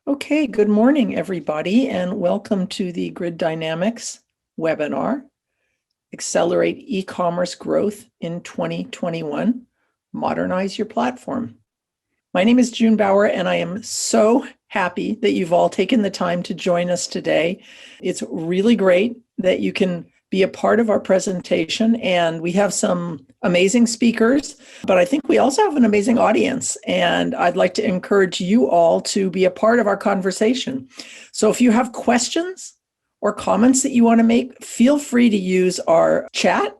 Okay, good morning, everybody, and welcome to the Grid Dynamics webinar, Accelerate E-commerce Growth in 2021, Modernize Your Platform. My name is June Bauer, and I am so happy that you've all taken the time to join us today. It's really great that you can be a part of our presentation, and we have some amazing speakers, but I think we also have an amazing audience, and I'd like to encourage you all to be a part of our conversation. So if you have questions or comments that you want to make, feel free to use our chat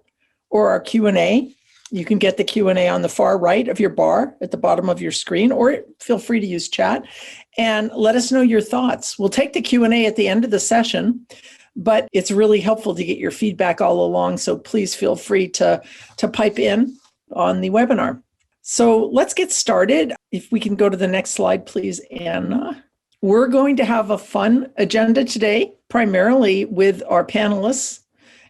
or our Q&A. You can get the Q&A on the far right of your bar at the bottom of your screen, or feel free to use chat and let us know your thoughts. We'll take the Q&A at the end of the session, but it's really helpful to get your feedback all along. So please feel free to pipe in on the webinar. So let's get started. If we can go to the next slide, please, Anna. We're going to have a fun agenda today, primarily with our panelists.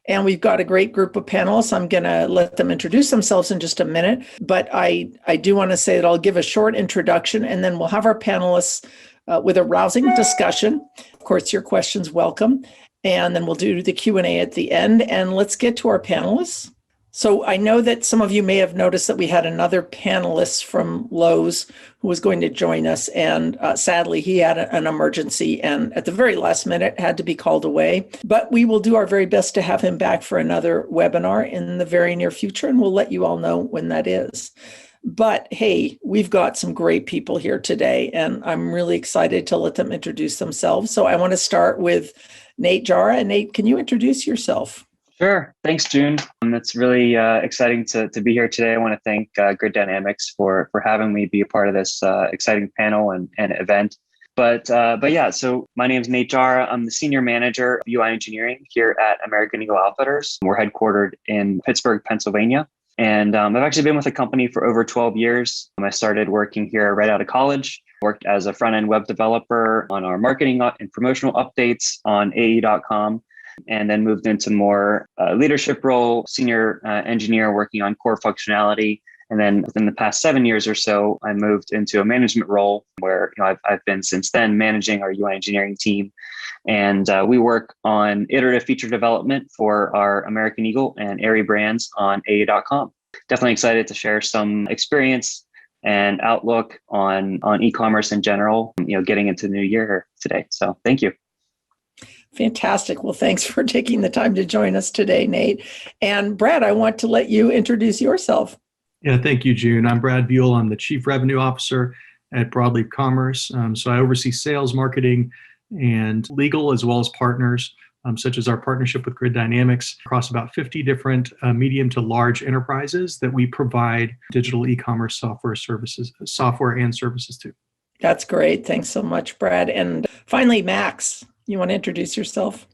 And we've got a great group of panelists. I'm going to let them introduce themselves in just a minute. But I do want to say that I'll give a short introduction, and then we'll have our panelists with a rousing discussion. Of course, your questions welcome. And then we'll do the Q&A at the end. And let's get to our panelists. So I know that some of you may have noticed that we had another panelist from Lowe's who was going to join us. And sadly, he had an emergency and at the very last minute had to be called away. But we will do our very best to have him back for another webinar in the very near future. And we'll let you all know when that is. But hey, we've got some great people here today, and I'm really excited to let them introduce themselves. So I want to start with Nate Jarrah. Nate, can you introduce yourself? Sure. Thanks, June. It's really exciting to be here today. I want to thank Grid Dynamics for having me be a part of this exciting panel and event. But yeah, so my name is Nate Jarrah. I'm the Senior Manager of UI Engineering here at American Eagle Outfitters. We're headquartered in Pittsburgh, Pennsylvania. And I've actually been with the company for over 12 years. I started working here right out of college, worked as a front-end web developer on our marketing and promotional updates on AE.com, and then moved into more leadership role, senior engineer working on core functionality. And then within the past 7 years or so, I moved into a management role where I've been since then managing our UI engineering team. And we work on iterative feature development for our American Eagle and Aerie brands on AE.com. Definitely excited to share some experience and outlook on e-commerce in general, getting into the new year today. So thank you. Fantastic. Well, thanks for taking the time to join us today, Nate. And Brad, I want to let you introduce yourself. Yeah, thank you, June. I'm Brad Buell. I'm the Chief Revenue Officer at Broadleaf Commerce. So I oversee sales, marketing, and legal, as well as partners, such as our partnership with Grid Dynamics across about 50 different medium to large enterprises that we provide digital e-commerce software and services to. That's great. Thanks so much, Brad. And finally, Max, you want to introduce yourself?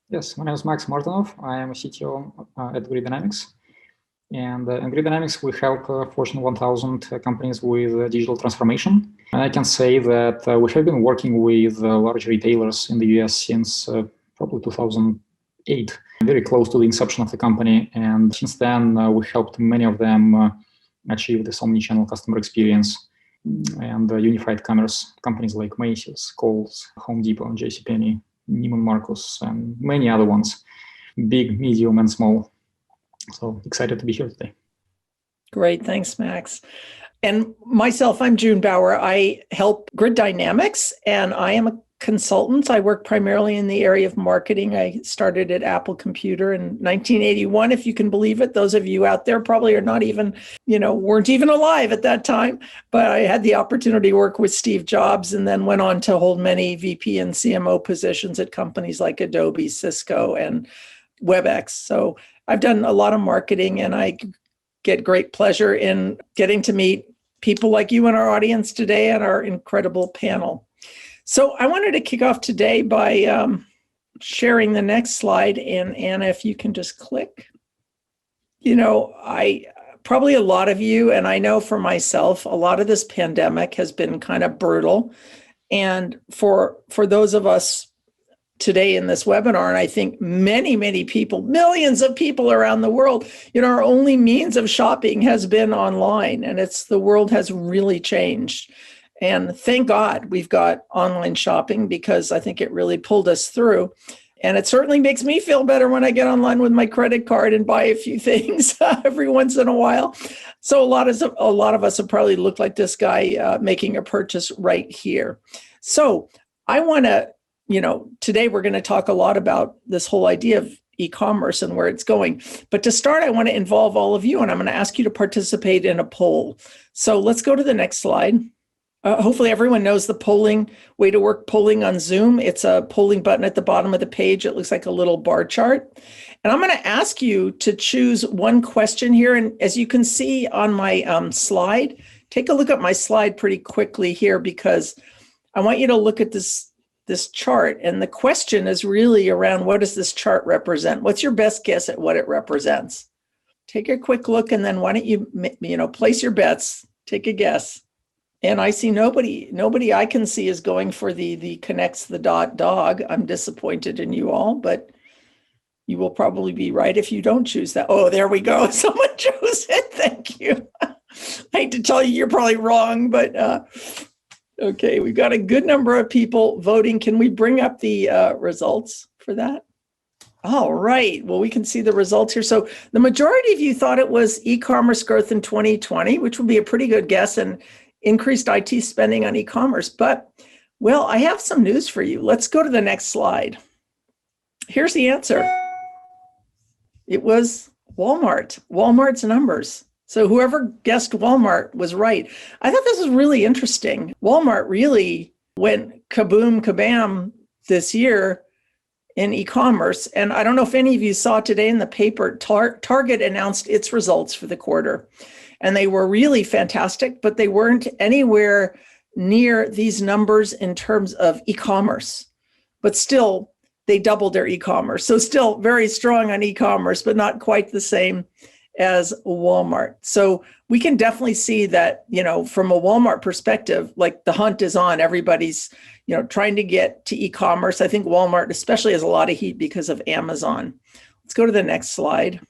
Yes, my name is Max Martinov. I am a CTO at Grid Dynamics. And in Grid Dynamics, we help Fortune 1000 companies with digital transformation. And I can say that we have been working with large retailers in the US since probably 2008, very close to the inception of the company. And since then, we helped many of them achieve this omni-channel customer experience and unified commerce. Companies like Macy's, Kohl's, Home Depot, JCPenney, Neiman Marcus, and many other ones, big, medium, and small. So excited to be here today. Great. Thanks, Max. And myself, I'm June Bauer. I help Grid Dynamics, and I am a consultant. I work primarily in the area of marketing. I started at Apple Computer in 1981, if you can believe it. Those of you out there probably are not even, weren't even alive at that time. But I had the opportunity to work with Steve Jobs and then went on to hold many VP and CMO positions at companies like Adobe, Cisco, and WebEx. So I've done a lot of marketing, and I get great pleasure in getting to meet people like you in our audience today and our incredible panel. So I wanted to kick off today by sharing the next slide. And Anna, if you can just click. I probably a lot of you, and I know for myself, a lot of this pandemic has been kind of brutal. And for those of us today in this webinar, and I think many, many people, millions of people around the world, our only means of shopping has been online, and the world has really changed. And thank God we've got online shopping, because I think it really pulled us through. And it certainly makes me feel better when I get online with my credit card and buy a few things every once in a while. So a lot of us have probably looked like this guy making a purchase right here. So I want to, today we're going to talk a lot about this whole idea of e-commerce and where it's going. But to start, I want to involve all of you, and I'm going to ask you to participate in a poll. So let's go to the next slide. Hopefully everyone knows the polling way to work polling on Zoom. It's a polling button at the bottom of the page. It looks like a little bar chart. And I'm going to ask you to choose one question here. And as you can see on my slide, take a look at my slide pretty quickly here, because I want you to look at this chart. And the question is really around, what does this chart represent? What's your best guess at what it represents? Take a quick look, and then why don't you place your bets, take a guess. And I see nobody I can see is going for the connects the dot dog. I'm disappointed in you all, but you will probably be right if you don't choose that. Oh, there we go. Someone chose it. Thank you. I hate to tell you, you're probably wrong, but okay, we've got a good number of people voting. Can we bring up the results for that? All right. Well, we can see the results here. So the majority of you thought it was e-commerce growth in 2020, which would be a pretty good guess, and increased IT spending on e-commerce. But, well, I have some news for you. Let's go to the next slide. Here's the answer. It was Walmart, Walmart's numbers. So whoever guessed Walmart was right. I thought this was really interesting. Walmart really went kaboom, kabam this year in e-commerce. And I don't know if any of you saw today in the paper, Target announced its results for the quarter. And they were really fantastic, but they weren't anywhere near these numbers in terms of e-commerce. But still, they doubled their e-commerce. So still very strong on e-commerce, but not quite the same as Walmart. So we can definitely see that, from a Walmart perspective, like the hunt is on. Everybody's, trying to get to e-commerce. I think Walmart especially has a lot of heat because of Amazon. Let's go to the next slide.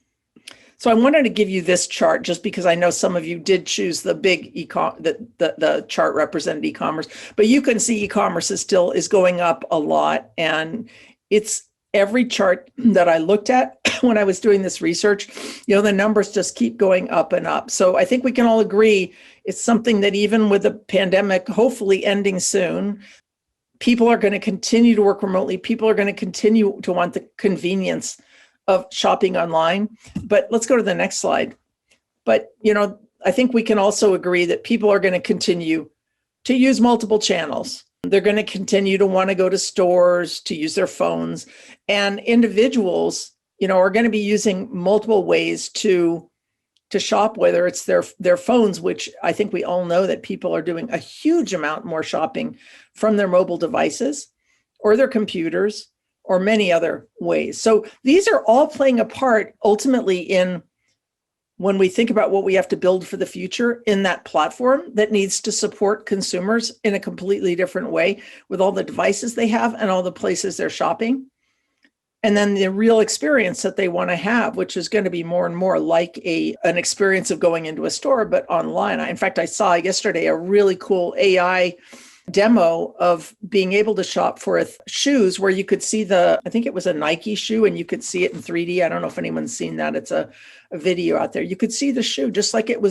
So I wanted to give you this chart just because I know some of you did choose the big the chart represented e-commerce, but you can see e-commerce is going up a lot, and it's every chart that I looked at when I was doing this research, the numbers just keep going up and up. So I think we can all agree it's something that even with the pandemic hopefully ending soon, people are going to continue to work remotely. People are going to continue to want the convenience of shopping online. But let's go to the next slide. But, I think we can also agree that people are going to continue to use multiple channels. They're going to continue to want to go to stores, to use their phones, and individuals, are going to be using multiple ways to shop, whether it's their phones, which I think we all know that people are doing a huge amount more shopping from their mobile devices or their computers, or many other ways. So these are all playing a part ultimately in when we think about what we have to build for the future in that platform that needs to support consumers in a completely different way with all the devices they have and all the places they're shopping. And then the real experience that they want to have, which is going to be more and more like an experience of going into a store, but online. In fact, I saw yesterday a really cool AI demo of being able to shop for shoes where you could see I think it was a Nike shoe, and you could see it in 3D. I don't know if anyone's seen that. It's a video out there. You could see the shoe just like it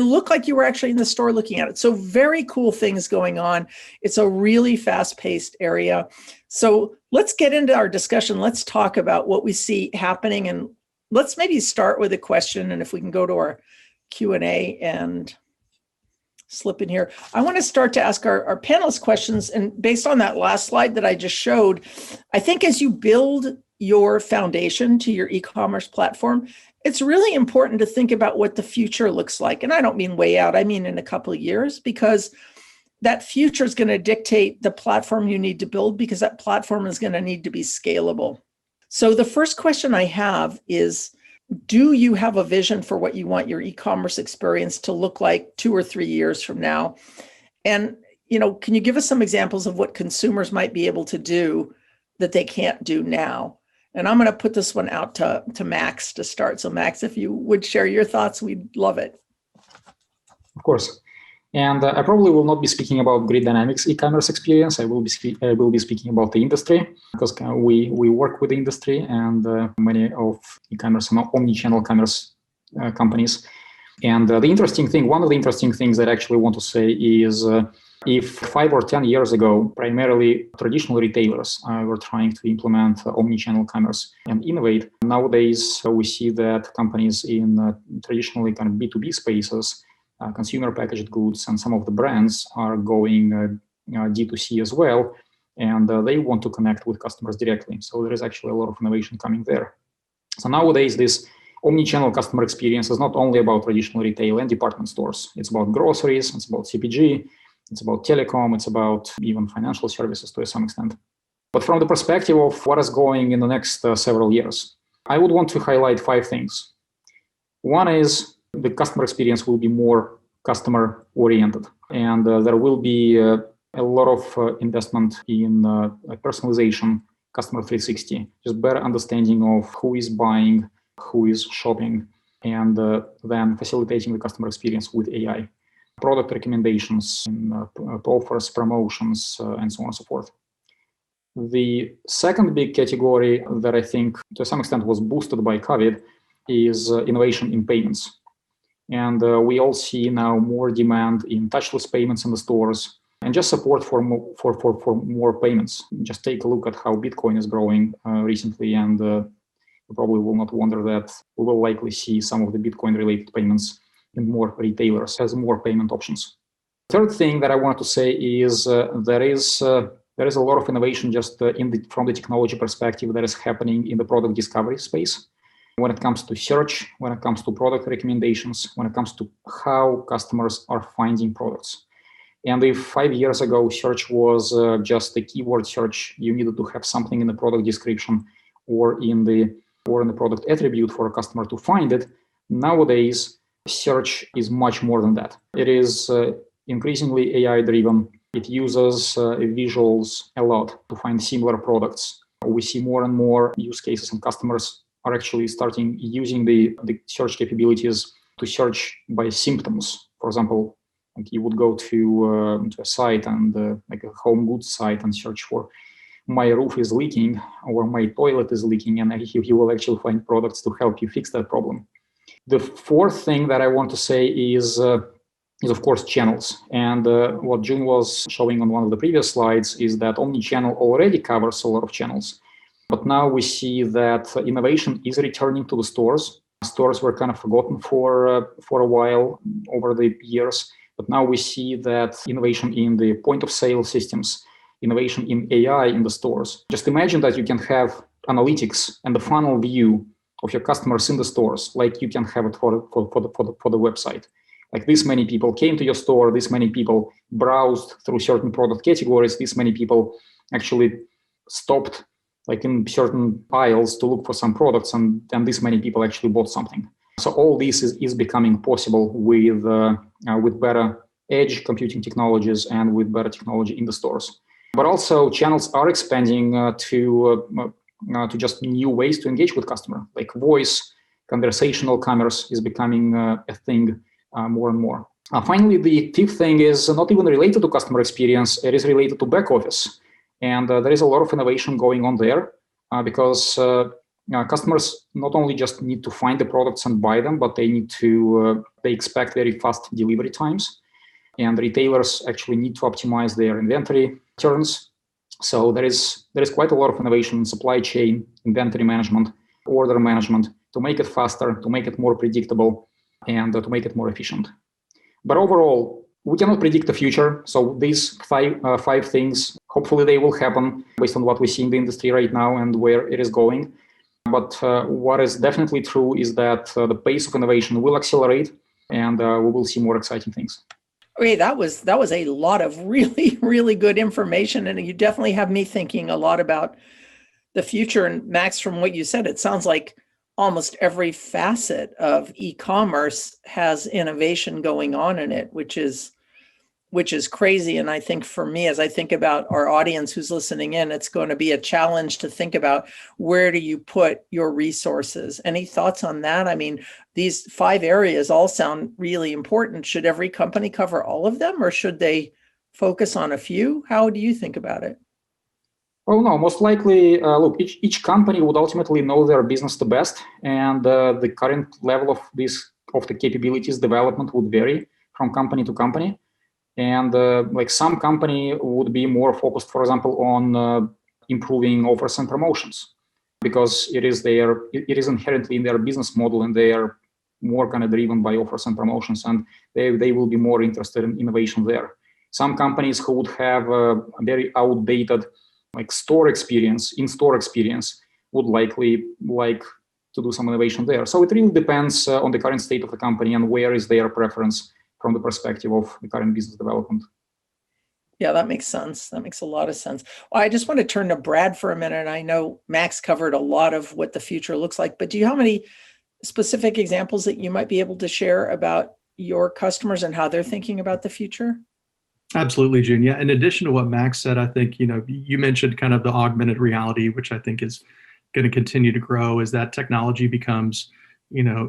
looked like you were actually in the store looking at it. So very cool things going on. It's a really fast-paced area. So let's get into our discussion. Let's talk about what we see happening, and let's maybe start with a question. And if we can go to our Q&A and slip in here. I want to start to ask our panelists questions. And based on that last slide that I just showed, I think as you build your foundation to your e-commerce platform, it's really important to think about what the future looks like. And I don't mean way out, I mean in a couple of years, because that future is going to dictate the platform you need to build, because that platform is going to need to be scalable. So the first question I have is, do you have a vision for what you want your e-commerce experience to look like 2 or 3 years from now? And, can you give us some examples of what consumers might be able to do that they can't do now? And I'm going to put this one out to Max to start. So Max, if you would share your thoughts, we'd love it. Of course. And I probably will not be speaking about Grid Dynamics e-commerce experience. I will be speaking about the industry, because we work with the industry and many of e-commerce and omni-channel commerce companies. And the interesting thing, one of the interesting things that I actually want to say is if 5 or 10 years ago, primarily traditional retailers were trying to implement omni-channel commerce and innovate, nowadays we see that companies in traditionally kind of B2B spaces, consumer packaged goods, and some of the brands are going D2C as well, and they want to connect with customers directly. So there is actually a lot of innovation coming there. So nowadays, this omni-channel customer experience is not only about traditional retail and department stores. It's about groceries, it's about CPG, it's about telecom, it's about even financial services to some extent. But from the perspective of what is going in the next several years, I would want to highlight 5 things. One is the customer experience will be more customer oriented, and there will be a lot of investment in personalization, customer 360, just better understanding of who is buying, who is shopping, and then facilitating the customer experience with AI, product recommendations, offers, promotions, and so on and so forth. The second big category that I think to some extent was boosted by Kovid is innovation in payments. And we all see now more demand in touchless payments in the stores and just support for more payments. Just take a look at how Bitcoin is growing recently, and you probably will not wonder that we will likely see some of the Bitcoin-related payments in more retailers as more payment options. Third thing that I wanted to say is there is a lot of innovation just from the technology perspective that is happening in the product discovery space. When it comes to search, when it comes to product recommendations, when it comes to how customers are finding products. And if 5 years ago search was just a keyword search, you needed to have something in the product description or in the product attribute for a customer to find it, nowadays search is much more than that. It is increasingly AI driven. It uses visuals a lot to find similar products. We see more and more use cases, and customers are actually starting using the search capabilities to search by symptoms. For example, like you would go to a site and like a home goods site and search for my roof is leaking or my toilet is leaking, and you will actually find products to help you fix that problem. The fourth thing that I want to say is of course channels. And what June was showing on one of the previous slides is that omni-channel already covers a lot of channels. But now we see that innovation is returning to the stores. Stores were kind of forgotten for a while over the years. But now we see that innovation in the point of sale systems, innovation in AI in the stores. Just imagine that you can have analytics and the funnel view of your customers in the stores, like you can have it for the website. Like this many people came to your store, this many people browsed through certain product categories, this many people actually stopped like in certain aisles to look for some products, and this many people actually bought something. So all this is becoming possible with better edge computing technologies and with better technology in the stores. But also channels are expanding to just new ways to engage with customer, like voice, conversational commerce is becoming a thing more and more. Finally, the fifth thing is not even related to customer experience, it is related to back office. And there is a lot of innovation going on there because customers not only just need to find the products and buy them, but they expect very fast delivery times. And retailers actually need to optimize their inventory turns. So there is quite a lot of innovation in supply chain, inventory management, order management to make it faster, to make it more predictable, and to make it more efficient. But overall, we cannot predict the future. So these five things, hopefully they will happen based on what we see in the industry right now and where it is going. But what is definitely true is that the pace of innovation will accelerate, and we will see more exciting things. Okay, that was a lot of really, really good information, and you definitely have me thinking a lot about the future. And Max, from what you said, it sounds like almost every facet of e-commerce has innovation going on in it, which is which is crazy. And I think for me, as I think about our audience who's listening in, it's going to be a challenge to think about where do you put your resources? Any thoughts on that? I mean, these 5 areas all sound really important. Should every company cover all of them, or should they focus on a few? How do you think about it? Well, no, most likely, look, each company would ultimately know their business the best, and the current level of the capabilities development would vary from company to company. And like some company would be more focused, for example, on improving offers and promotions, because it is inherently in their business model, and they are more kind of driven by offers and promotions, and they will be more interested in innovation there. Some companies who would have a very outdated like in-store experience would likely like to do some innovation there. So it really depends on the current state of the company and where is their preference from the perspective of the current business development. Yeah, that makes sense. That makes a lot of sense. Well, I just want to turn to Brad for a minute. I know Max covered a lot of what the future looks like, but do you have any specific examples that you might be able to share about your customers and how they're thinking about the future? Absolutely, June. Yeah. In addition to what Max said, I think, you mentioned kind of the augmented reality, which I think is going to continue to grow as that technology becomes,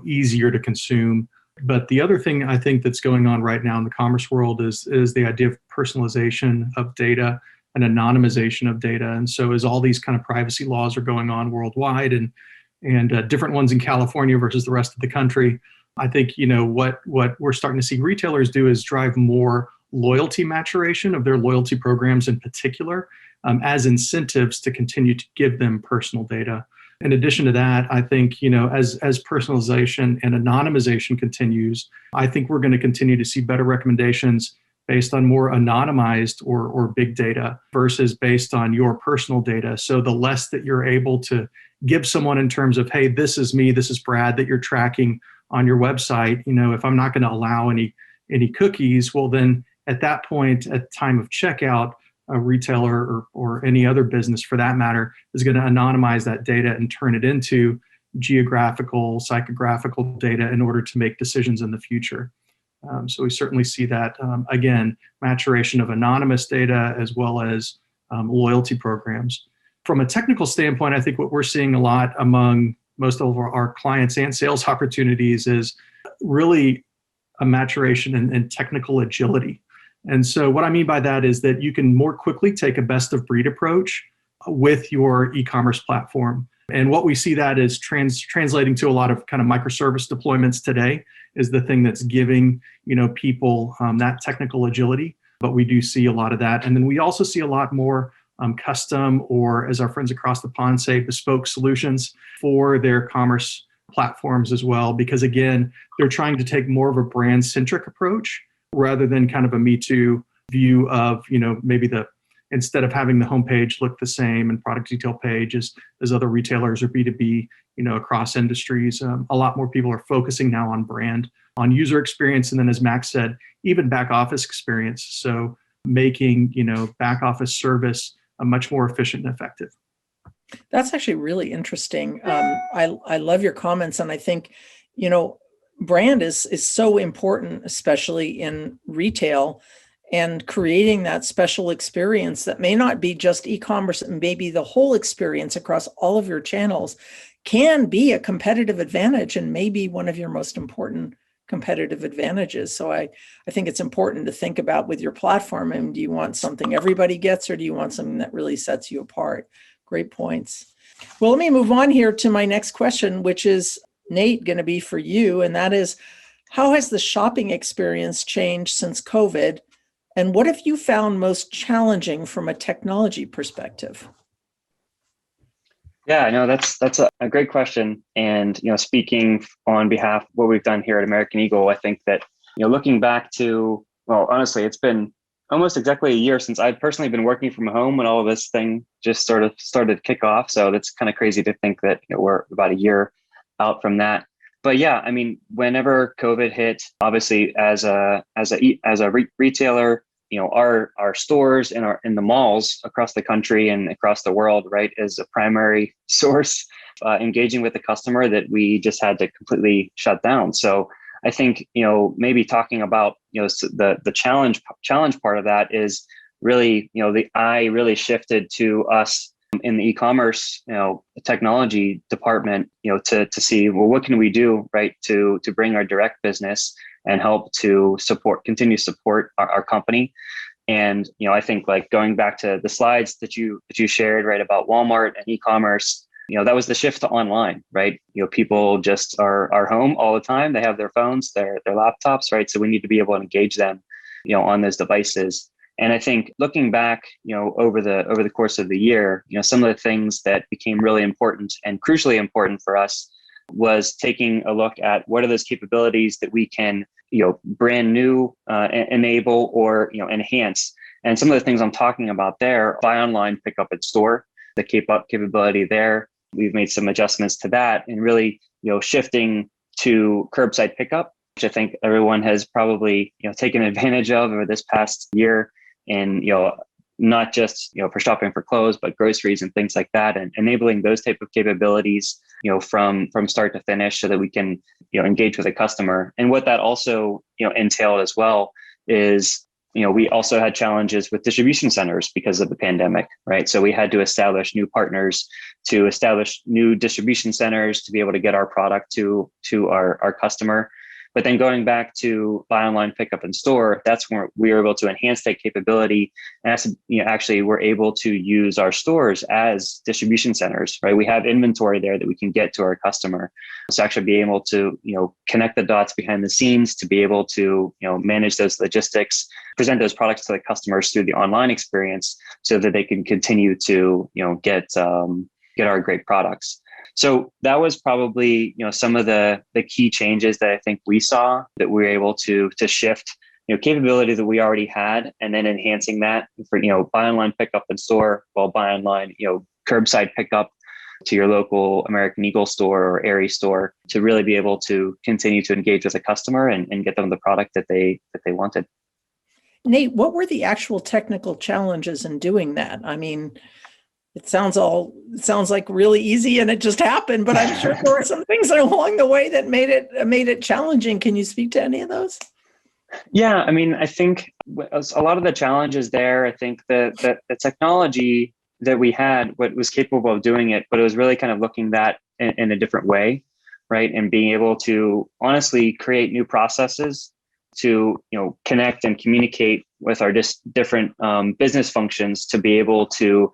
easier to consume. But the other thing I think that's going on right now in the commerce world is the idea of personalization of data and anonymization of data. And so as all these kind of privacy laws are going on worldwide and different ones in California versus the rest of the country, I think, what we're starting to see retailers do is drive more loyalty maturation of their loyalty programs in particular, as incentives to continue to give them personal data. In addition to that, I think, as personalization and anonymization continues, I think we're going to continue to see better recommendations based on more anonymized or big data versus based on your personal data. So the less that you're able to give someone in terms of, hey, this is me, this is Brad, that you're tracking on your website, if I'm not going to allow any cookies, well, then at that point, at time of checkout, a retailer or any other business for that matter is going to anonymize that data and turn it into geographical, psychographical data in order to make decisions in the future. So we certainly see that, again, maturation of anonymous data as well as loyalty programs. From a technical standpoint, I think what we're seeing a lot among most of our clients and sales opportunities is really a maturation in technical agility. And so what I mean by that is that you can more quickly take a best of breed approach with your e-commerce platform. And what we see that is translating to a lot of kind of microservice deployments today is the thing that's giving, people that technical agility. But we do see a lot of that. And then we also see a lot more custom, or as our friends across the pond say, bespoke solutions for their commerce platforms as well. Because again, they're trying to take more of a brand-centric approach rather than kind of a Me Too view of, maybe instead of having the homepage look the same and product detail page as other retailers or B2B, across industries. A lot more people are focusing now on brand, on user experience, and then as Max said, even back office experience. So making, back office service much more efficient and effective. That's actually really interesting. I love your comments, and I think, brand is so important, especially in retail, and creating that special experience that may not be just e-commerce, and maybe the whole experience across all of your channels can be a competitive advantage and maybe one of your most important competitive advantages. So I think it's important to think about with your platform, and do you want something everybody gets, or do you want something that really sets you apart? Great points. Well, let me move on here to my next question, which is, Nate, going to be for you. And that is, how has the shopping experience changed since COVID? And what have you found most challenging from a technology perspective? Yeah, no, that's a great question. And, speaking on behalf of what we've done here at American Eagle, I think that, looking back to, well, honestly, it's been almost exactly a year since I've personally been working from home when all of this thing just sort of started to kick off. So that's kind of crazy to think that we're about a year out from that. But yeah, I mean, whenever COVID hit, obviously as a retailer, our stores in the malls across the country and across the world, right, is a primary source engaging with the customer that we just had to completely shut down. So I think, maybe talking about, the challenge part of that is really, the eye really shifted to us in the e-commerce, technology department, to see, well, what can we do, right, to bring our direct business and help to continue to support our company. And, I think like going back to the slides that you shared, right, about Walmart and e-commerce, that was the shift to online, right? People just are home all the time. They have their phones, their laptops, right? So we need to be able to engage them, on those devices. And I think looking back, over the course of the year, some of the things that became really important and crucially important for us was taking a look at what are those capabilities that we can, brand new enable or, enhance. And some of the things I'm talking about there, buy online, pick up in store, the capability there. We've made some adjustments to that and really, shifting to curbside pickup, which I think everyone has probably, taken advantage of over this past year. And, not just, for shopping for clothes, but groceries and things like that, and enabling those type of capabilities, from start to finish so that we can, engage with a customer. And what that also, entailed as well is, we also had challenges with distribution centers because of the pandemic, right? So we had to establish new partners, to establish new distribution centers to be able to get our product to our customer. But then going back to buy online, pick up in store, that's where we were able to enhance that capability. And actually we're able to use our stores as distribution centers, right? We have inventory there that we can get to our customer. So actually be able to, connect the dots behind the scenes to be able to, manage those logistics, present those products to the customers through the online experience so that they can continue to, get our great products. So that was probably, some of the key changes that I think we saw that we were able to shift, capability that we already had, and then enhancing that for, buy online, pick up in store, while buy online, curbside pickup to your local American Eagle store or Aerie store to really be able to continue to engage with a customer and get them the product that they wanted. Nate, what were the actual technical challenges in doing that? I mean, it sounds like really easy and it just happened, but I'm sure there were some things along the way that made it challenging. Can you speak to any of those? Yeah, I mean, I think a lot of the challenges there, I think the technology that we had, what was capable of doing it, but it was really kind of looking that in a different way, right? And being able to honestly create new processes to, connect and communicate with our different business functions to be able to,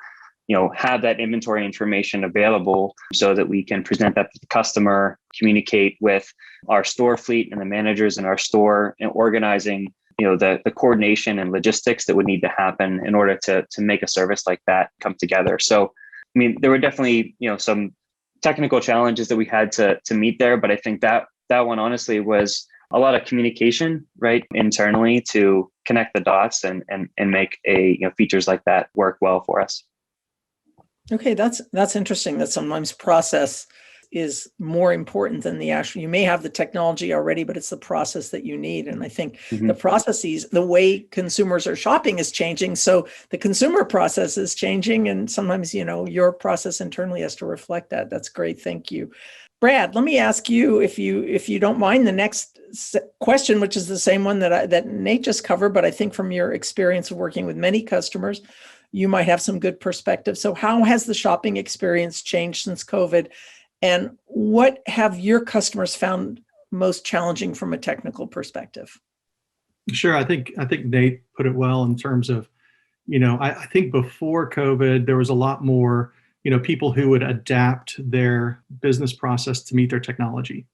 have that inventory information available so that we can present that to the customer, communicate with our store fleet and the managers in our store, and organizing, the coordination and logistics that would need to happen in order to make a service like that come together. So, I mean, there were definitely, some technical challenges that we had to meet there, but I think that one honestly was a lot of communication, right, internally to connect the dots and make features like that work well for us. Okay, that's interesting that sometimes process is more important than the actual. You may have the technology already, but it's the process that you need. And I think the processes, the way consumers are shopping is changing. So the consumer process is changing. And sometimes, your process internally has to reflect that. That's great. Thank you. Brad, let me ask you, if you don't mind, the next question, which is the same one that Nate just covered, but I think from your experience of working with many customers, you might have some good perspective. So how has the shopping experience changed since COVID? And what have your customers found most challenging from a technical perspective? Sure. I think Nate put it well in terms of, I think before COVID, there was a lot more, people who would adapt their business process to meet their technology.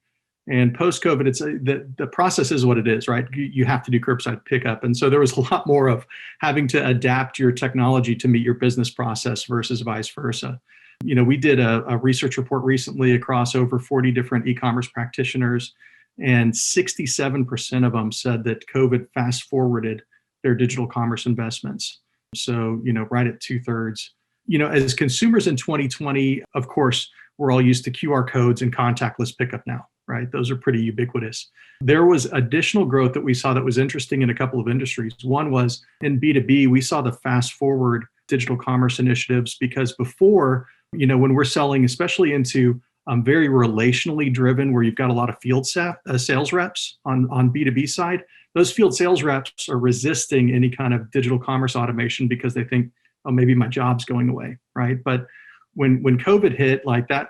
And post-COVID, it's the process is what it is, right? You have to do curbside pickup. And so there was a lot more of having to adapt your technology to meet your business process versus vice versa. We did a research report recently across over 40 different e-commerce practitioners, and 67% of them said that COVID fast forwarded their digital commerce investments. So, right at 2/3. As consumers in 2020, of course, we're all used to QR codes and contactless pickup now, right? Those are pretty ubiquitous. There was additional growth that we saw that was interesting in a couple of industries. One was in B2B, we saw the fast forward digital commerce initiatives because before, when we're selling, especially into very relationally driven, where you've got a lot of field sales reps on B2B side. Those field sales reps are resisting any kind of digital commerce automation because they think, oh, maybe my job's going away, right? But when COVID hit, like that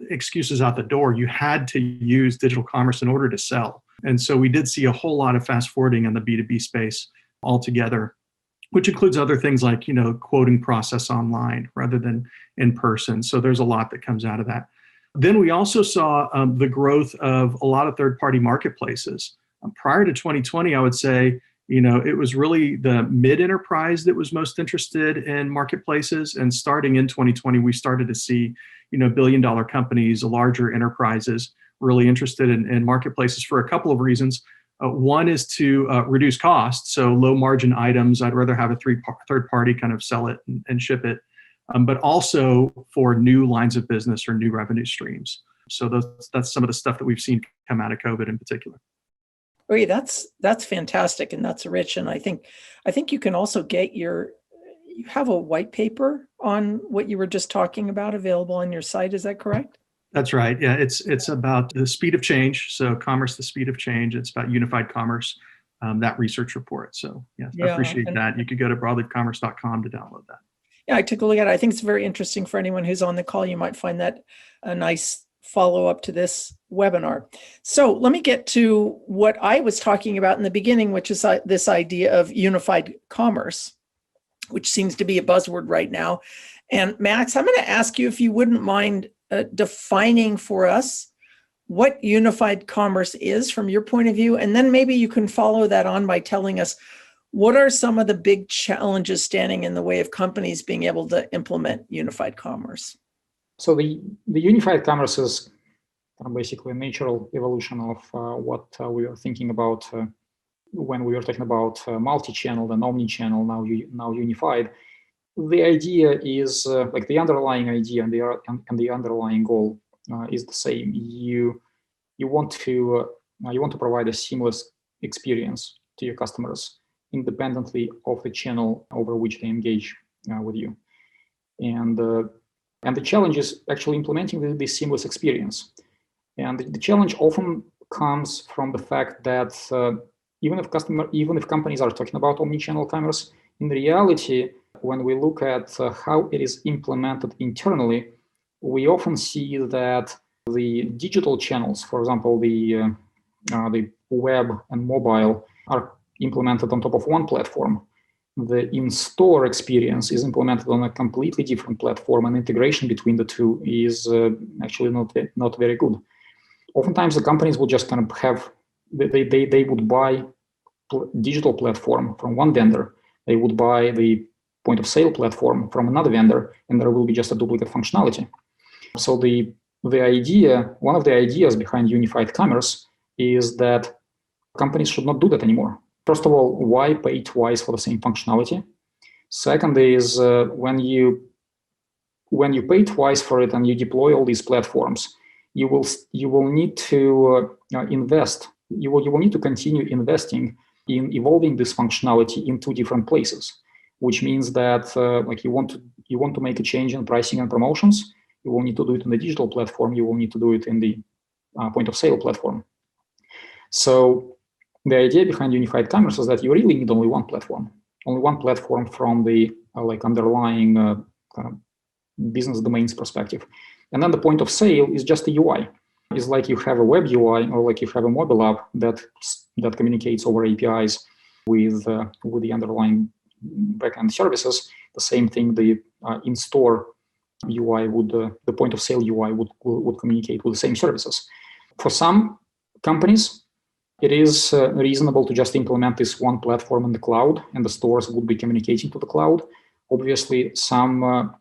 excuse is out the door. You had to use digital commerce in order to sell. And so we did see a whole lot of fast forwarding in the B2B space altogether, which includes other things like, quoting process online rather than in person. So there's a lot that comes out of that. Then we also saw the growth of a lot of third-party marketplaces. Prior to 2020, I would say, it was really the mid-enterprise that was most interested in marketplaces. And starting in 2020, we started to see, billion-dollar companies, larger enterprises, really interested in marketplaces for a couple of reasons. One is to reduce costs. So low margin items, I'd rather have a third party kind of sell it and ship it, but also for new lines of business or new revenue streams. So that's some of the stuff that we've seen come out of COVID in particular. Great, that's fantastic, and that's rich. And I think you can also get you have a white paper on what you were just talking about available on your site. Is that correct? That's right. Yeah, it's about the speed of change. So commerce, the speed of change. It's about unified commerce, that research report. So yeah, I appreciate that. You could go to broadleafcommerce.com to download that. Yeah, I took a look at it. I think it's very interesting for anyone who's on the call. You might find that a nice follow-up to this webinar. So let me get to what I was talking about in the beginning, which is this idea of unified commerce, which seems to be a buzzword right now. And Max, I'm going to ask you if you wouldn't mind defining for us what unified commerce is from your point of view, and then maybe you can follow that on by telling us what are some of the big challenges standing in the way of companies being able to implement unified commerce. So the unified commerce is basically a natural evolution of what we were thinking about when we were talking about multi-channel and omni-channel, now unified. The idea is like the underlying idea and the underlying goal is the same. You want to provide a seamless experience to your customers independently of the channel over which they engage with you, and the challenge is actually implementing this seamless experience. And the challenge often comes from the fact that even if companies are talking about omnichannel commerce, in reality, when we look at how it is implemented internally, we often see that the digital channels, for example, the web and mobile, are implemented on top of one platform. The in-store experience is implemented on a completely different platform, and integration between the two is actually not very good. Oftentimes, the companies will just kind of have, they would buy digital platform from one vendor, they would buy the point of sale platform from another vendor, and there will be just a duplicate functionality. So the idea, one of the ideas behind unified commerce is that companies should not do that anymore. First of all, why pay twice for the same functionality? Second is when you pay twice for it and you deploy all these platforms, you will need to invest. You will need to continue investing in evolving this functionality in two different places, which means that like you want to make a change in pricing and promotions, you will need to do it in the digital platform. You will need to do it in the point of sale platform. So the idea behind unified commerce is that you really need only one platform from the like underlying kind of business domains perspective. And then the point of sale is just a UI. It's like you have a web UI or like you have a mobile app that communicates over APIs with the underlying backend services. The same thing, the in-store UI the point of sale UI would communicate with the same services. For some companies, it is reasonable to just implement this one platform in the cloud, and the stores would be communicating to the cloud. Obviously, some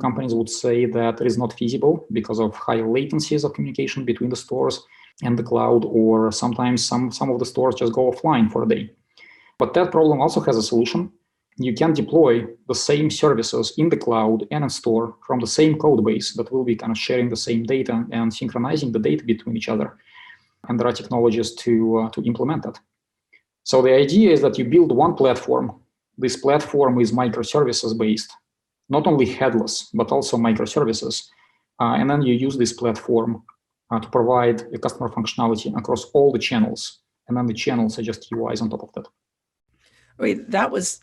companies would say that it is not feasible because of high latencies of communication between the stores and the cloud, or sometimes some of the stores just go offline for a day. But that problem also has a solution. You can deploy the same services in the cloud and in store from the same code base that will be kind of sharing the same data and synchronizing the data between each other. And there are technologies to implement that. So the idea is that you build one platform. This platform is microservices based, not only headless, but also microservices. and then you use this platform to provide a customer functionality across all the channels. And then the channels are just UIs on top of that. Wait, that was,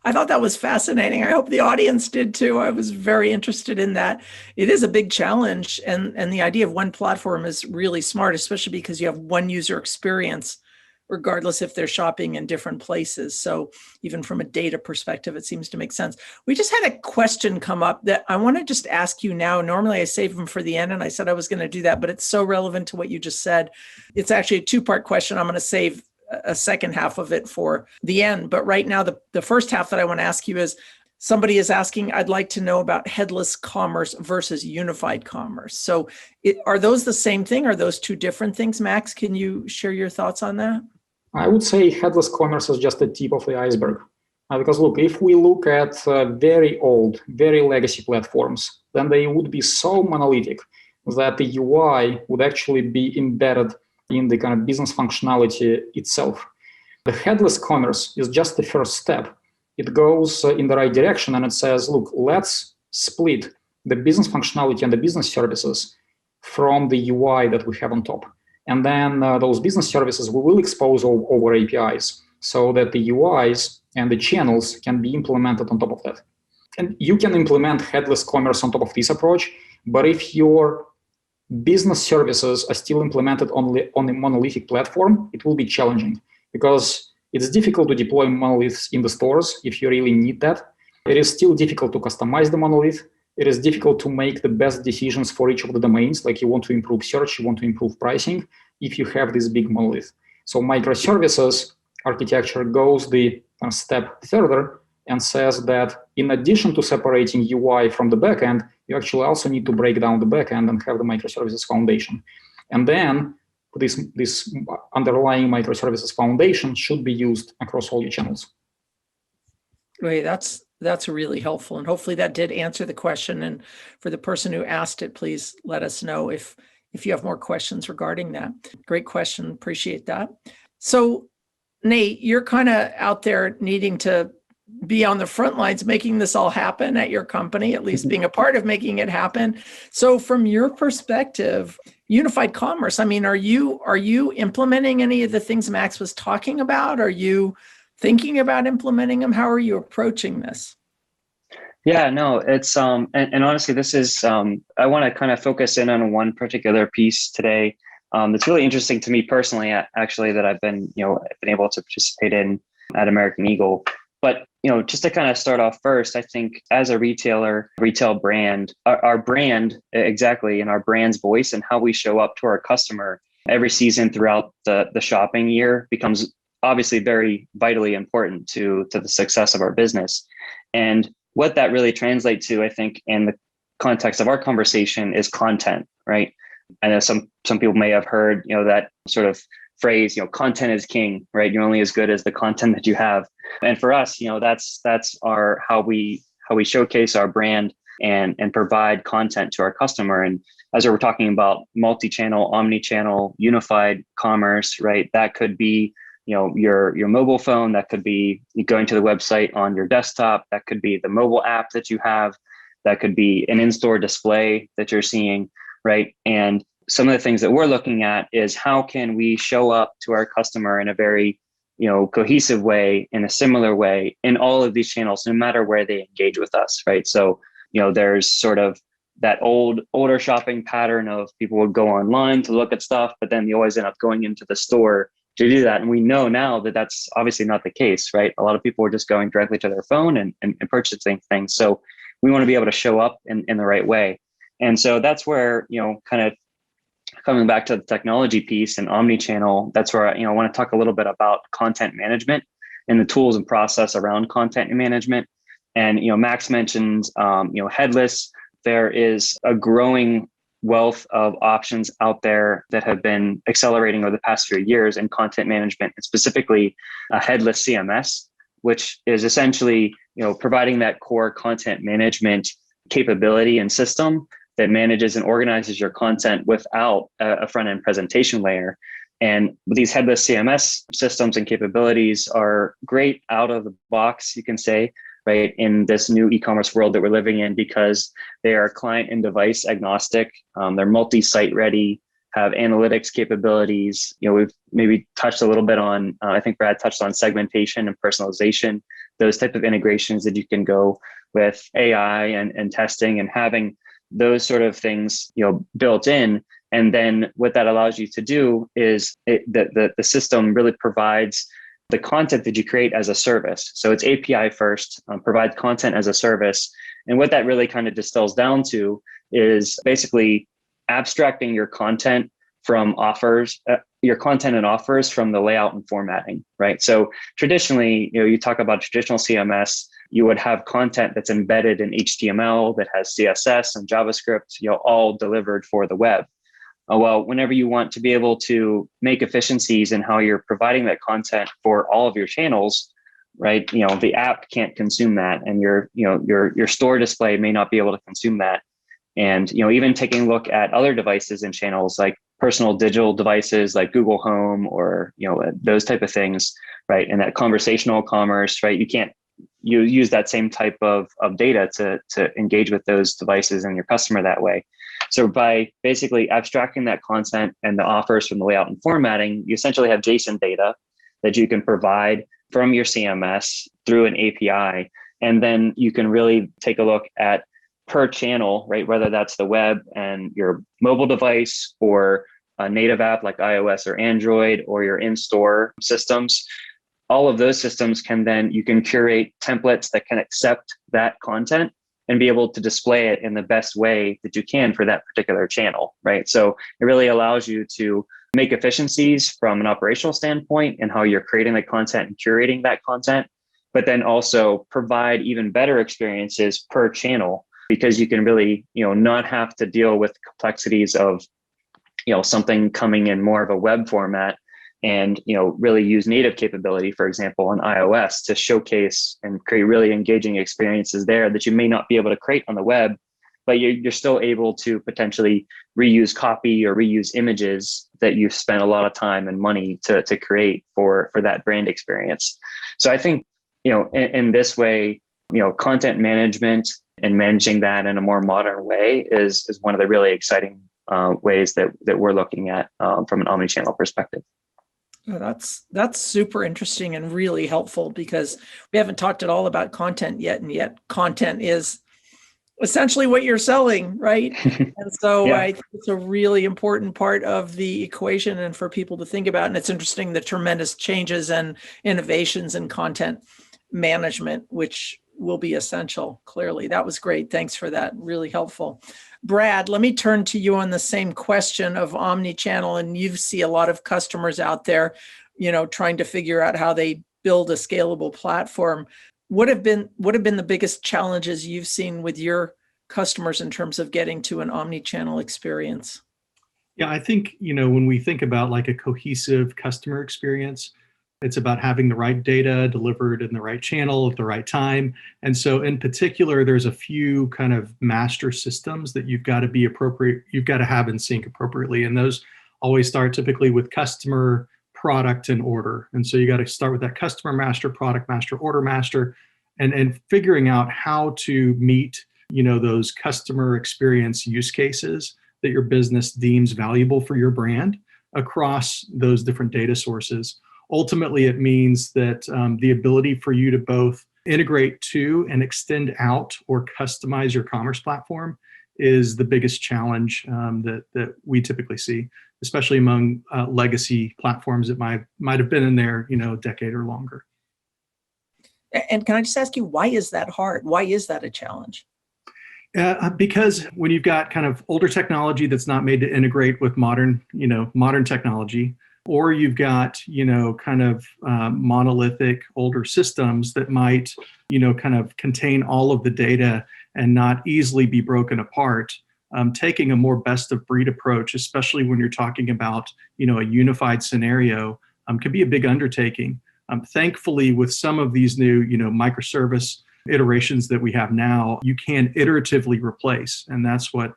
I thought that was fascinating. I hope the audience did too. I was very interested in that. It is a big challenge. And the idea of one platform is really smart, especially because you have one user experience, regardless if they're shopping in different places. So even from a data perspective, it seems to make sense. We just had a question come up that I want to just ask you now. Normally I save them for the end, and I said I was going to do that, but it's so relevant to what you just said. It's actually a two-part question. I'm going to save a second half of it for the end. But right now, the first half that I want to ask you is, somebody is asking, I'd like to know about headless commerce versus unified commerce. So are those the same thing? Are those two different things? Max, can you share your thoughts on that? I would say headless commerce is just the tip of the iceberg. Because look, if we look at very old, very legacy platforms, then they would be so monolithic that the UI would actually be embedded in the kind of business functionality itself. The headless commerce is just the first step. It goes in the right direction, and it says, look, let's split the business functionality and the business services from the UI that we have on top. And then those business services we will expose over APIs so that the UIs and the channels can be implemented on top of that. And you can implement headless commerce on top of this approach, but if your business services are still implemented only on a monolithic platform, it will be challenging because it's difficult to deploy monoliths in the stores if you really need that. It is still difficult to customize the monolith. It is difficult to make the best decisions for each of the domains, like you want to improve search, you want to improve pricing, if you have this big monolith. So microservices architecture goes the step further and says that in addition to separating UI from the backend, you actually also need to break down the backend and have the microservices foundation. And then this underlying microservices foundation should be used across all your channels. Wait, that's really helpful. And hopefully that did answer the question. And for the person who asked it, please let us know if you have more questions regarding that. Great question. Appreciate that. So Nate, you're kind of out there needing to be on the front lines, making this all happen at your company, at least being a part of making it happen. So from your perspective, unified commerce, I mean, are you implementing any of the things Max was talking about? Are you thinking about implementing them? How are you approaching this? Yeah, no, it's, and honestly, this is, I want to kind of focus in on one particular piece today. That's really interesting to me personally, actually, that I've been able to participate in at American Eagle. But, just to kind of start off first, I think as a retail brand, our brand exactly, and our brand's voice and how we show up to our customer every season throughout the shopping year becomes obviously very vitally important to the success of our business. And what that really translates to, I think, in the context of our conversation is content, right? I know some people may have heard, that sort of phrase, content is king, right? You're only as good as the content that you have. And for us, that's how we showcase our brand and provide content to our customer. And as we're talking about multi-channel, omni-channel, unified commerce, right? That could be, your mobile phone, that could be going to the website on your desktop, that could be the mobile app that you have, that could be an in-store display that you're seeing, right? And some of the things that we're looking at is how can we show up to our customer in a very, cohesive way, in a similar way, in all of these channels, no matter where they engage with us, right? So, there's sort of that older shopping pattern of people would go online to look at stuff, but then you always end up going into the store to do that. And we know now that that's obviously not the case, right? A lot of people are just going directly to their phone and purchasing things. So we want to be able to show up in the right way. And so that's where, kind of coming back to the technology piece and omni-channel, that's where I want to talk a little bit about content management and the tools and process around content management. And, Max mentioned, headless. There is a growing wealth of options out there that have been accelerating over the past few years in content management, and specifically a headless CMS, which is essentially, providing that core content management capability and system that manages and organizes your content without a front-end presentation layer. And these headless CMS systems and capabilities are great out of the box, you can say, right, in this new e-commerce world that we're living in, because they are client and device agnostic. They're multi-site ready, have analytics capabilities. We've maybe touched a little bit on, I think Brad touched on segmentation and personalization, those type of integrations that you can go with AI and testing and having those sort of things, built in. And then what that allows you to do is the system really provides the content that you create as a service. So it's API first, provide content as a service. And what that really kind of distills down to is basically abstracting your content from offers, your content and offers from the layout and formatting, right? So traditionally, you talk about traditional CMS, you would have content that's embedded in HTML that has CSS and JavaScript, all delivered for the web. Well, whenever you want to be able to make efficiencies in how you're providing that content for all of your channels, right? The app can't consume that, and your store display may not be able to consume that. And even taking a look at other devices and channels like personal digital devices like Google Home or those type of things, right? And that conversational commerce, right? You use that same type of data to engage with those devices and your customer that way. So by basically abstracting that content and the offers from the layout and formatting, you essentially have JSON data that you can provide from your CMS through an API. And then you can really take a look at per channel, right? Whether that's the web and your mobile device or a native app like iOS or Android or your in-store systems. All of those systems you can curate templates that can accept that content and be able to display it in the best way that you can for that particular channel, right? So it really allows you to make efficiencies from an operational standpoint and how you're creating the content and curating that content, but then also provide even better experiences per channel, because you can really, not have to deal with the complexities of, something coming in more of a web format and, really use native capability, for example, on iOS to showcase and create really engaging experiences there that you may not be able to create on the web, but you're still able to potentially reuse copy or reuse images that you've spent a lot of time and money to create for that brand experience. So I think, in this way, content management and managing that in a more modern way is one of the really exciting ways that we're looking at from an omnichannel perspective. That's super interesting and really helpful, because we haven't talked at all about content yet, and yet content is essentially what you're selling, right? And so Yeah. I think it's a really important part of the equation and for people to think about. And it's interesting, the tremendous changes and innovations in content management, which will be essential. Clearly, that was great. Thanks for that. Really helpful. Brad, let me turn to you on the same question of omnichannel. And you see a lot of customers out there, trying to figure out how they build a scalable platform. What have been the biggest challenges you've seen with your customers in terms of getting to an omnichannel experience? Yeah, I think, when we think about like a cohesive customer experience, it's about having the right data delivered in the right channel at the right time. And so in particular, there's a few kind of master systems that you've got to have in sync appropriately. And those always start typically with customer, product, and order. And so you got to start with that customer master, product master, order master, and figuring out how to meet, those customer experience use cases that your business deems valuable for your brand across those different data sources. Ultimately, it means that the ability for you to both integrate to and extend out or customize your commerce platform is the biggest challenge that we typically see, especially among legacy platforms that might have been in there, a decade or longer. And can I just ask you, why is that hard? Why is that a challenge? Because when you've got kind of older technology that's not made to integrate with modern technology, or you've got, kind of monolithic older systems that might, kind of contain all of the data and not easily be broken apart, taking a more best of breed approach, especially when you're talking about, a unified scenario, can be a big undertaking. Thankfully, with some of these new, microservice iterations that we have now, you can iteratively replace. And that's what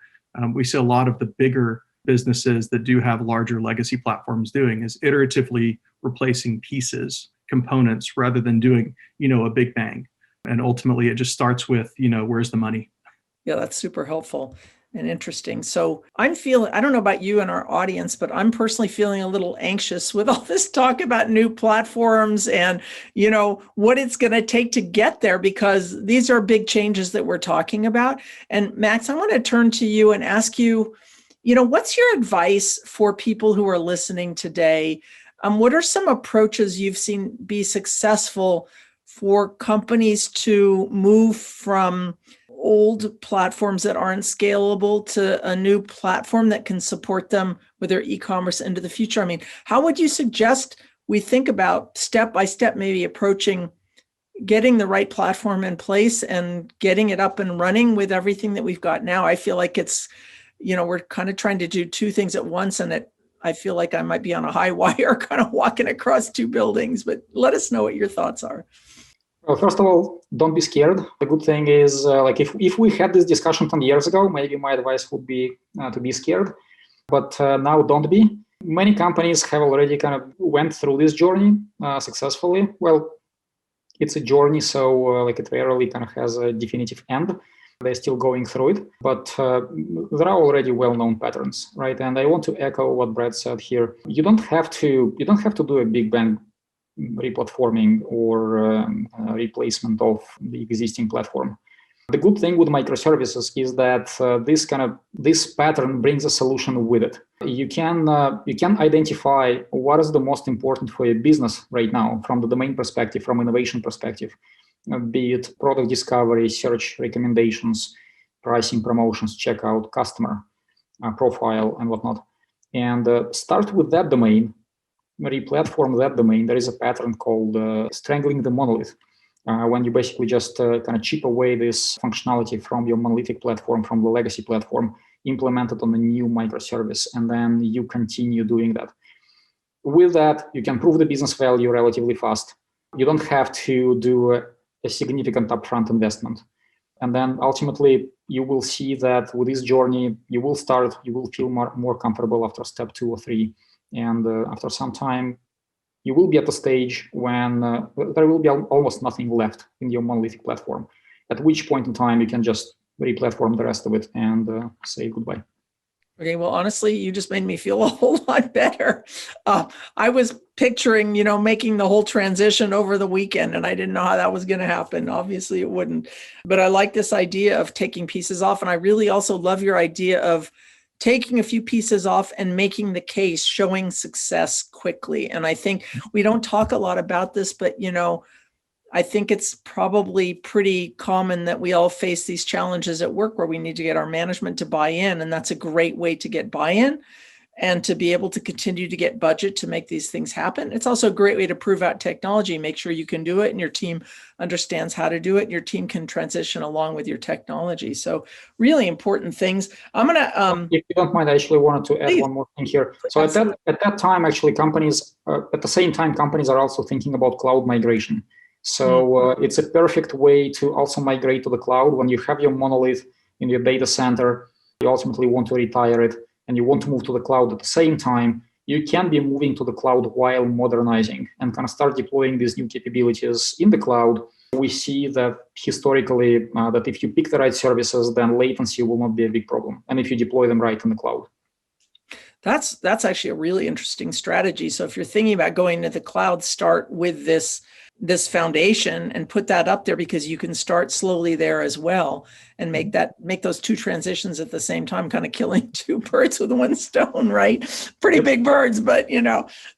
we see a lot of the bigger businesses that do have larger legacy platforms doing, is iteratively replacing pieces, components, rather than doing, a big bang. And ultimately, it just starts with, where's the money? Yeah, that's super helpful and interesting. So I don't know about you and our audience, but I'm personally feeling a little anxious with all this talk about new platforms and, what it's going to take to get there, because these are big changes that we're talking about. And Max, I want to turn to you and ask you, what's your advice for people who are listening today? What are some approaches you've seen be successful for companies to move from old platforms that aren't scalable to a new platform that can support them with their e-commerce into the future? I mean, how would you suggest we think about step by step, maybe approaching getting the right platform in place and getting it up and running with everything that we've got now? I feel like it's, we're kind of trying to do two things at once, and I feel like I might be on a high wire kind of walking across two buildings, but let us know what your thoughts are. Well, first of all, don't be scared. The good thing is, if we had this discussion 10 years ago, maybe my advice would be to be scared. But now don't be. Many companies have already kind of went through this journey successfully. Well, it's a journey, so it rarely kind of has a definitive end. They're still going through it, but there are already well-known patterns, right? And I want to echo what Brad said here. You don't have to do a big bang replatforming or replacement of the existing platform. The good thing with microservices is that this pattern brings a solution with it. You can identify what is the most important for your business right now from the domain perspective, from innovation perspective, be it product discovery, search recommendations, pricing, promotions, checkout, customer profile, and whatnot. And start with that domain. Replatform that domain. There is a pattern called strangling the monolith, when you basically just kind of chip away this functionality from your monolithic platform, from the legacy platform, implement it on a new microservice, and then you continue doing that. With that, you can prove the business value relatively fast. You don't have to do a significant upfront investment. And then ultimately, you will see that with this journey, you will feel more comfortable after step 2 or 3. And after some time, you will be at a stage when there will be almost nothing left in your monolithic platform, at which point in time you can just replatform the rest of it and say goodbye. Okay, well, honestly, you just made me feel a whole lot better. I was picturing, making the whole transition over the weekend, and I didn't know how that was going to happen. Obviously, it wouldn't. But I like this idea of taking pieces off, and I really also love your idea of taking a few pieces off and making the case, showing success quickly. And I think we don't talk a lot about this, but, I think it's probably pretty common that we all face these challenges at work where we need to get our management to buy in. And that's a great way to get buy-in and to be able to continue to get budget to make these things happen. It's also a great way to prove out technology, make sure you can do it and your team understands how to do it and your team can transition along with your technology. So really important things. I'm going to... if you don't mind, I actually wanted to add one more thing here. So at that time, actually companies, at the same time, companies are also thinking about cloud migration. So it's a perfect way to also migrate to the cloud. When you have your monolith in your data center, you ultimately want to retire it, and you want to move to the cloud at the same time, you can be moving to the cloud while modernizing and kind of start deploying these new capabilities in the cloud. We see that historically, that if you pick the right services, then latency will not be a big problem. And if you deploy them right in the cloud. That's actually a really interesting strategy. So if you're thinking about going to the cloud, start with this foundation and put that up there, because you can start slowly there as well and make those two transitions at the same time, kind of killing two birds with one stone, right? Pretty big birds, but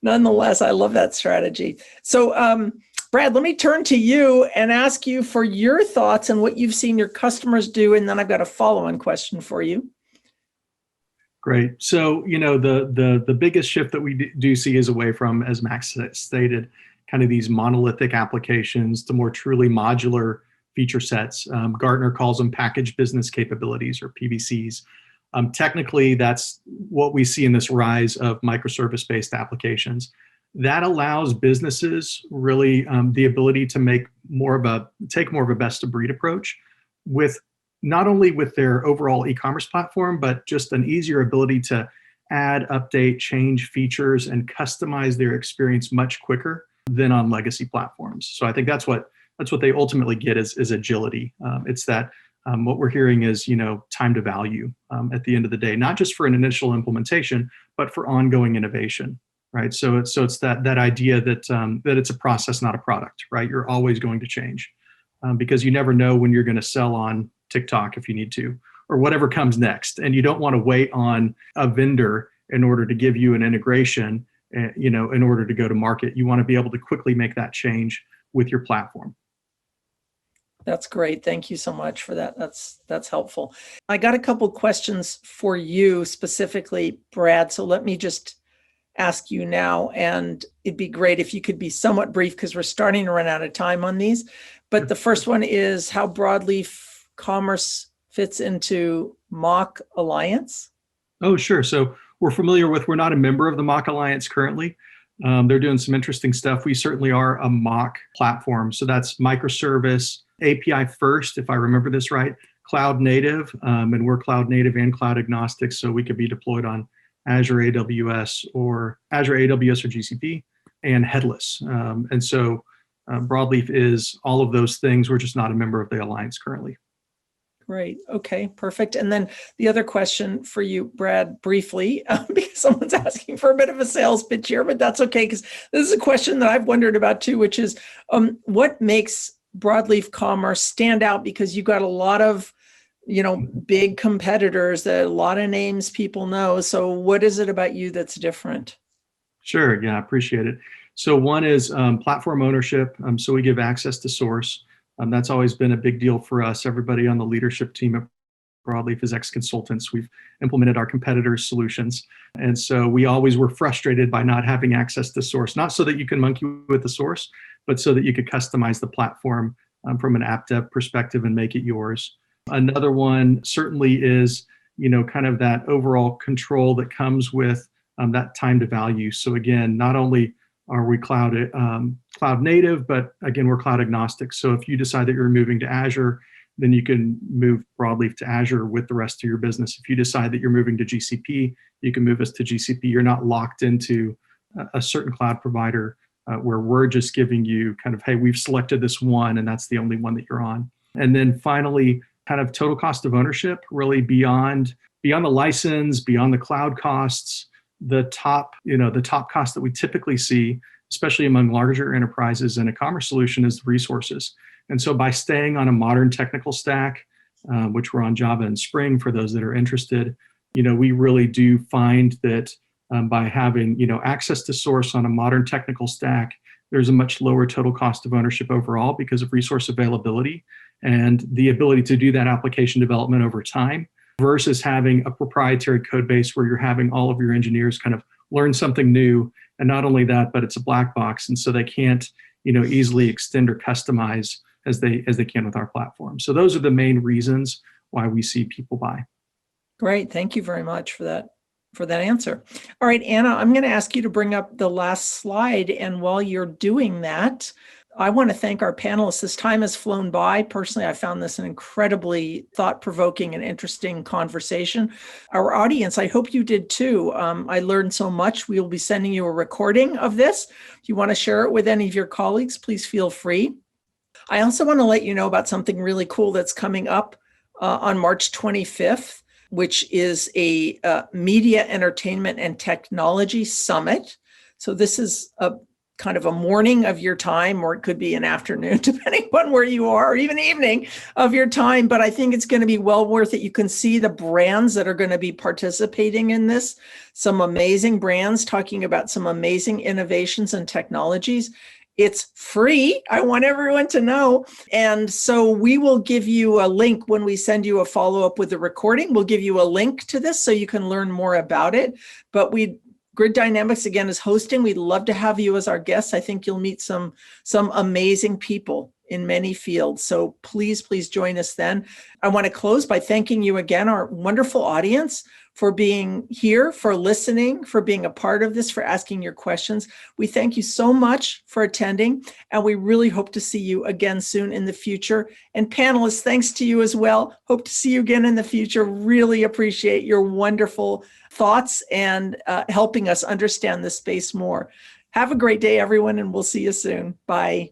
nonetheless, I love that strategy. So Brad, let me turn to you and ask you for your thoughts on what you've seen your customers do. And then I've got a follow-on question for you. Great. So, the biggest shift that we do see is away from, as Max stated, kind of these monolithic applications to more truly modular feature sets. Gartner calls them packaged business capabilities, or PBCs. Technically, that's what we see in this rise of microservice-based applications. That allows businesses really the ability to take more of a best-of-breed approach with not only with their overall e-commerce platform, but just an easier ability to add, update, change features, and customize their experience much quicker than on legacy platforms. So I think that's what that's what they ultimately get is agility. It's that what we're hearing is, time to value at the end of the day, not just for an initial implementation, but for ongoing innovation, right? So it's that idea that that it's a process, not a product, right? You're always going to change because you never know when you're going to sell on TikTok if you need to, or whatever comes next, and you don't want to wait on a vendor in order to give you an integration, in order to go to market. You want to be able to quickly make that change with your platform. That's great. Thank you so much for that. That's helpful. I got a couple questions for you specifically, Brad. So let me just ask you now, and it'd be great if you could be somewhat brief because we're starting to run out of time on these. But the first one is how Broadleaf Commerce fits into Mock Alliance. Oh, sure. So we're not a member of the Mock Alliance currently. They're doing some interesting stuff. We certainly are a Mock platform. So that's microservice, API first, if I remember this right, cloud native, and we're cloud native and cloud agnostic. So we could be deployed on Azure AWS or GCP, and headless. And so Broadleaf is all of those things. We're just not a member of the Alliance currently. Great. Okay, perfect. And then the other question for you, Brad, briefly, because someone's asking for a bit of a sales pitch here, but that's okay, because this is a question that I've wondered about too, which is what makes Broadleaf Commerce stand out? Because you've got a lot of, big competitors, that a lot of names people know. So what is it about you that's different? Sure. Yeah, I appreciate it. So one is platform ownership. So we give access to source. That's always been a big deal for us. Everybody on the leadership team at Broadleaf is ex-consultants. We've implemented our competitors' solutions. And so we always were frustrated by not having access to source, not so that you can monkey with the source, but so that you could customize the platform from an app dev perspective and make it yours. Another one certainly is, kind of that overall control that comes with that time to value. So again, not only are we cloud native, but again, we're cloud agnostic. So if you decide that you're moving to Azure, then you can move Broadleaf to Azure with the rest of your business. If you decide that you're moving to GCP, you can move us to GCP. You're not locked into a certain cloud provider where we're just giving you kind of, hey, we've selected this one and that's the only one that you're on. And then finally, kind of total cost of ownership, really beyond the license, beyond the cloud costs, the top cost that we typically see, especially among larger enterprises in a commerce solution, is the resources. And so by staying on a modern technical stack, which we're on Java and Spring for those that are interested, we really do find that by having access to source on a modern technical stack, there's a much lower total cost of ownership overall because of resource availability and the ability to do that application development over time, versus having a proprietary code base where you're having all of your engineers kind of learn something new. And not only that, but it's a black box. And so they can't, easily extend or customize as they can with our platform. So those are the main reasons why we see people buy. Great. Thank you very much for that answer. All right, Anna, I'm going to ask you to bring up the last slide. And while you're doing that, I want to thank our panelists. This time has flown by. Personally, I found this an incredibly thought-provoking and interesting conversation. Our audience, I hope you did too. I learned so much. We will be sending you a recording of this. If you want to share it with any of your colleagues, please feel free. I also want to let you know about something really cool that's coming up on March 25th, which is a media, entertainment, and technology summit. So this is a kind of a morning of your time, or it could be an afternoon, depending on where you are, or even evening of your time. But I think it's going to be well worth it. You can see the brands that are going to be participating in this, some amazing brands talking about some amazing innovations and technologies. It's free. I want everyone to know. And so we will give you a link when we send you a follow-up with the recording. We'll give you a link to this so you can learn more about it. But Grid Dynamics, again, is hosting. We'd love to have you as our guests. I think you'll meet some amazing people in many fields. So please join us then. I want to close by thanking you again, our wonderful audience, for being here, for listening, for being a part of this, for asking your questions. We thank you so much for attending, and we really hope to see you again soon in the future. And panelists, thanks to you as well. Hope to see you again in the future. Really appreciate your wonderful thoughts and helping us understand this space more. Have a great day, everyone, and we'll see you soon. Bye.